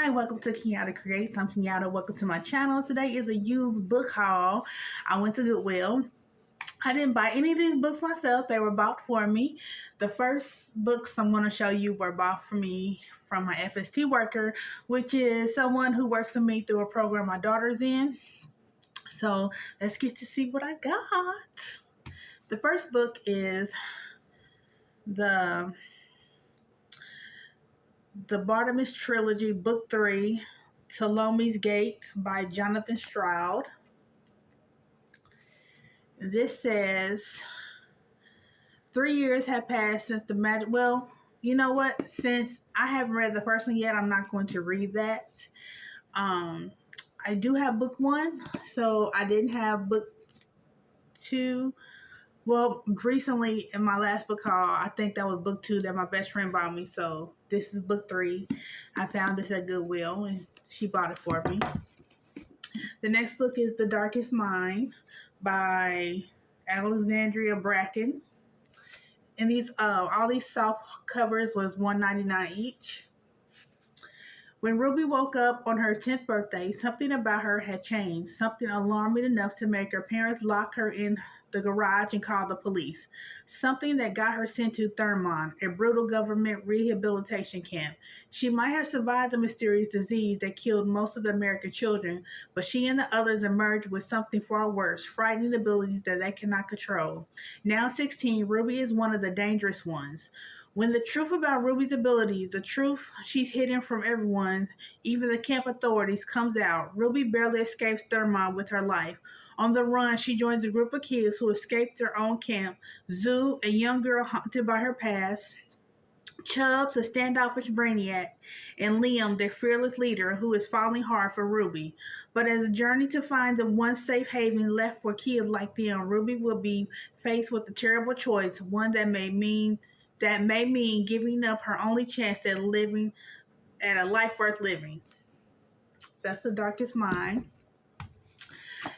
Hi, welcome to Kenyaddacreates. I'm Kenyatta. Welcome to my channel. Today is a used book haul. I went to Goodwill. I didn't buy any of these books myself. They were bought for me. The first books I'm going to show you were bought for me from my FST worker, which is someone who works with me through a program my daughter's in. So let's get to see what I got. The first book is the Talamis Trilogy, Book 3, Talamis Gate by Jonathan Stroud. This says, 3 years have passed since the magic. Well, you know what? Since I haven't read the first one yet, I'm not going to read that. I do have book 1, so I didn't have book 2. Well, recently in my last book haul, I think that was book 2 that my best friend bought me. So this is book 3. I found this at Goodwill and she bought it for me. The next book is The Darkest Mind by Alexandria Bracken. And these all these soft covers was $1.99 each. When Ruby woke up on her 10th birthday, something about her had changed, something alarming enough to make her parents lock her in the garage and call the police. Something that got her sent to Thurmond, a brutal government rehabilitation camp. She might have survived the mysterious disease that killed most of the American children, but she and the others emerged with something far worse, frightening abilities that they cannot control. Now 16, Ruby is one of the dangerous ones. When the truth about Ruby's abilities, the truth she's hidden from everyone, even the camp authorities, comes out, Ruby barely escapes Thurmond with her life. On the run, she joins a group of kids who escaped their own camp. Zoo, a young girl haunted by her past. Chubbs, a standoffish brainiac, and Liam, their fearless leader, who is falling hard for Ruby. But as a journey to find the one safe haven left for kids like them, Ruby will be faced with a terrible choice, one that may mean giving up her only chance at living at a life worth living. So that's The Darkest Mind.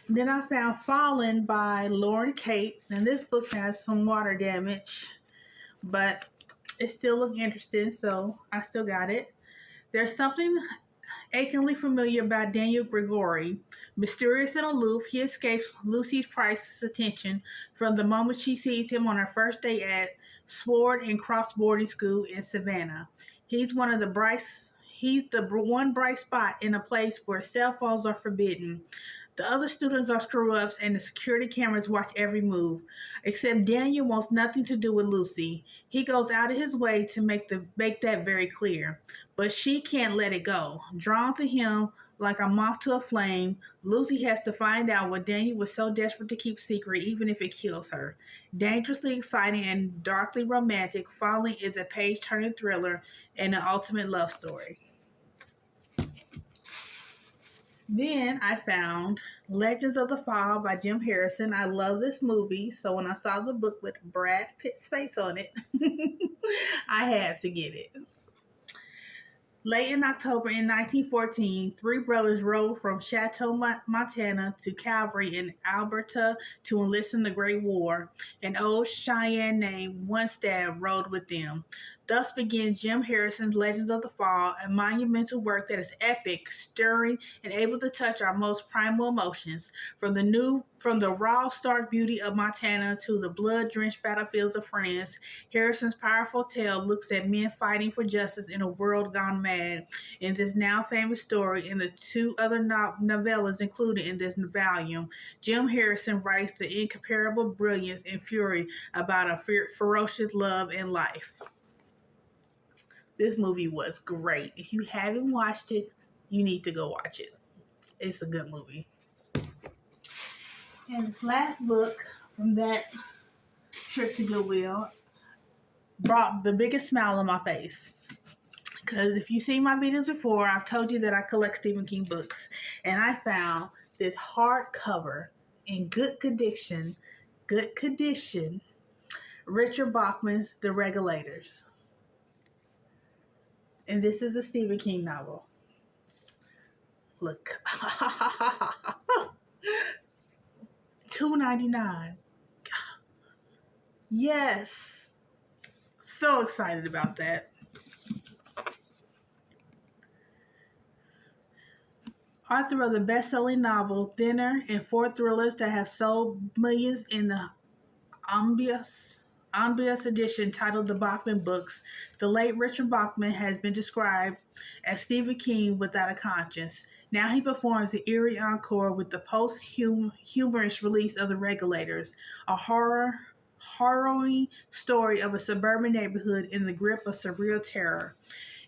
Then I found Fallen by Lauren Kate, and this book has some water damage, but it still looked interesting, so I still got it. There's something achingly familiar about Daniel Gregory. Mysterious and aloof, he escapes Lucy Price's attention from the moment she sees him on her first day at Sword and Cross boarding school in Savannah. He's the one bright spot in a place where cell phones are forbidden. The other students are screw-ups and the security cameras watch every move. Except Daniel wants nothing to do with Lucy. He goes out of his way to make that very clear. But she can't let it go. Drawn to him like a moth to a flame, Lucy has to find out what Daniel was so desperate to keep secret, even if it kills her. Dangerously exciting and darkly romantic, Falling is a page-turning thriller and an ultimate love story. Then I found Legends of the Fall by Jim Harrison. I love this movie, so when I saw the book with Brad Pitt's face on it, I had to get it. Late in October in 1914, 3 brothers rode from Chateau, Montana to Calvary in Alberta to enlist in the Great War. An old Cheyenne named Onestad rode with them. Thus begins Jim Harrison's Legends of the Fall, a monumental work that is epic, stirring, and able to touch our most primal emotions. From the raw, stark beauty of Montana to the blood-drenched battlefields of France, Harrison's powerful tale looks at men fighting for justice in a world gone mad. In this now famous story and the 2 other novellas included in this volume, Jim Harrison writes the incomparable brilliance and fury about a ferocious love and life. This movie was great. If you haven't watched it, you need to go watch it. It's a good movie. And this last book from that trip to Goodwill brought the biggest smile on my face. Because if you've seen my videos before, I've told you that I collect Stephen King books. And I found this hardcover in good condition, Richard Bachman's The Regulators. And this is a Stephen King novel. Look. $2.99. Yes. So excited about that. Author of the best-selling novel Thinner and four thrillers that have sold millions in the omnibus edition titled The Bachman Books, the late Richard Bachman has been described as Stephen King without a conscience. Now he performs the eerie encore with the post-humorous release of The Regulators, a harrowing story of a suburban neighborhood in the grip of surreal terror.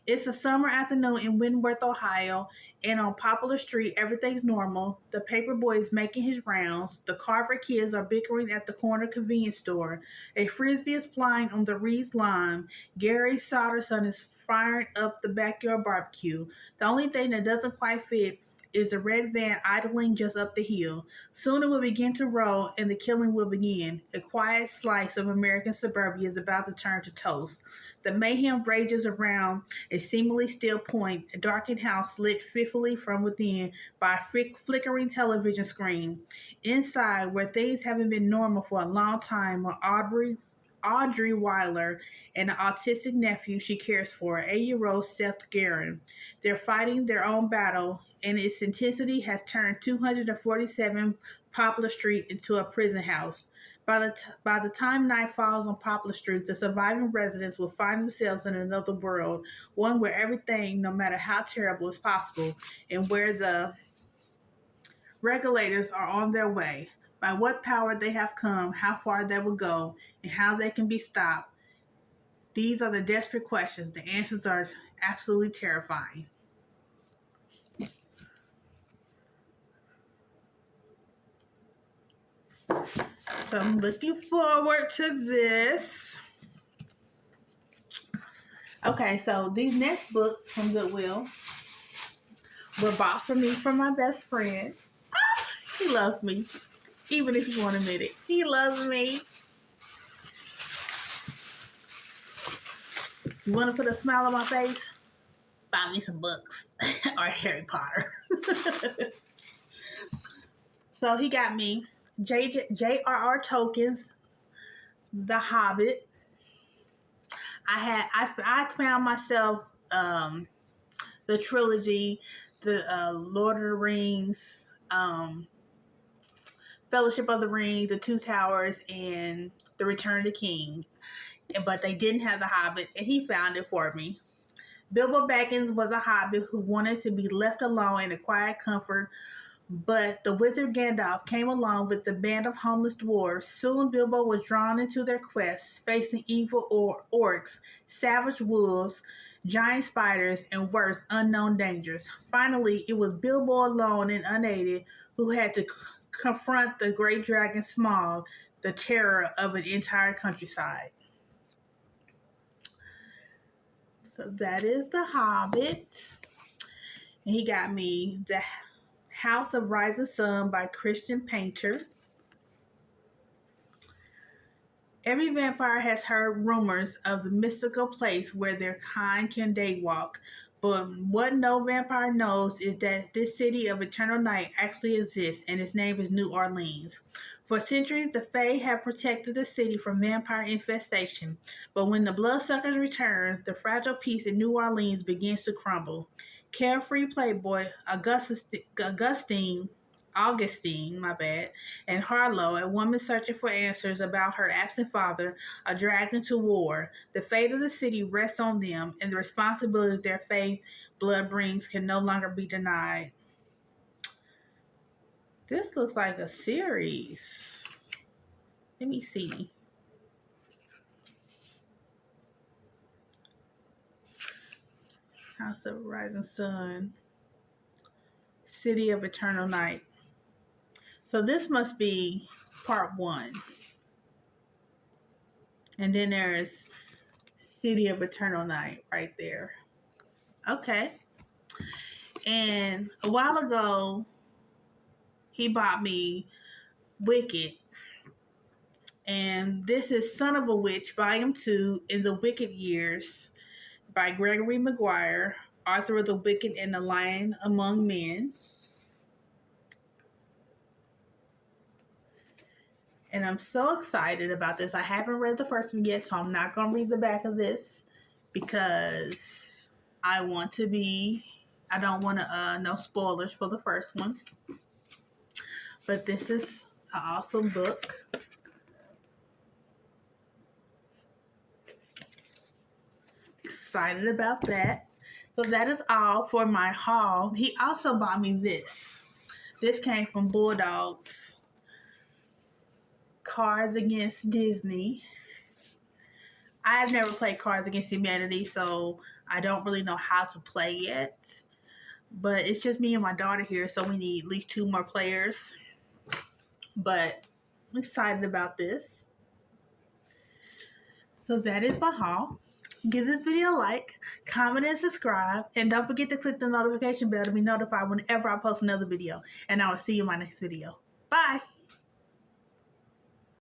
It's a summer afternoon in Wentworth, Ohio, and on Poplar Street, everything's normal. The paperboy is making his rounds. The Carver kids are bickering at the corner convenience store. A frisbee is flying on the Reed's lawn. Gary Solderson is firing up the backyard barbecue. The only thing that doesn't quite fit is the red van idling just up the hill. Soon it will begin to roll, and the killing will begin. A quiet slice of American suburbia is about to turn to toast. The mayhem rages around a seemingly still point, a darkened house lit fitfully from within by a flickering television screen. Inside, where things haven't been normal for a long time, are Audrey Weiler and an autistic nephew she cares for, 8-year-old Seth Guerin. They're fighting their own battle, and its intensity has turned 247 Poplar Street into a prison house. By the time night falls on Poplar Street, the surviving residents will find themselves in another world, one where everything, no matter how terrible, is possible, and where the regulators are on their way. By what power they have come, how far they will go, and how they can be stopped. These are the desperate questions. The answers are absolutely terrifying. So I'm looking forward to this. Okay, so these next books from Goodwill were bought for me from my best friend. He loves me, even if you won't admit it. He loves me. You want to put a smile on my face? Buy me some books or Harry Potter. So he got me J.R.R. Tolkien's The Hobbit. I found myself the trilogy, the Lord of the Rings, Fellowship of the Ring, The Two Towers, and The Return of the King. But they didn't have The Hobbit, and he found it for me. Bilbo Baggins was a hobbit who wanted to be left alone in a quiet comfort, but the wizard Gandalf came along with the band of homeless dwarves. Soon Bilbo was drawn into their quest, facing evil orcs, savage wolves, giant spiders, and worse, unknown dangers. Finally, it was Bilbo alone and unaided who had to confront the great dragon Smaug, the terror of an entire countryside. So that is The Hobbit. And he got me The House of Rising Sun by Christian Painter. Every vampire has heard rumors of the mystical place where their kind can daywalk. But what no vampire knows is that this city of eternal night actually exists, and its name is New Orleans. For centuries, the Fae have protected the city from vampire infestation. But when the bloodsuckers return, the fragile peace in New Orleans begins to crumble. Carefree playboy Augustine, and Harlow, a woman searching for answers about her absent father, are dragged into war. The fate of the city rests on them, and the responsibility their faith blood brings can no longer be denied. This looks like a series. Let me see. House of Rising Sun. City of Eternal Night. So this must be part 1. And then there's City of Eternal Night right there. Okay. And a while ago, he bought me Wicked. And this is Son of a Witch, Volume 2, In the Wicked Years by Gregory Maguire, author of The Wicked and the Lion Among Men. And I'm so excited about this. I haven't read the first one yet, so I'm not going to read the back of this because I want to be I don't want to no spoilers for the first one. But this is an awesome book. Excited about that. So that is all for my haul. He also bought me this. This came from Bulldog's Cards Against Disney. I have never played Cards Against Humanity, so I don't really know how to play it. But it's just me and my daughter here, so we need at least 2 more players. But I'm excited about this. So that is my haul. Give this video a like, comment, and subscribe. And don't forget to click the notification bell to be notified whenever I post another video. And I will see you in my next video. Bye!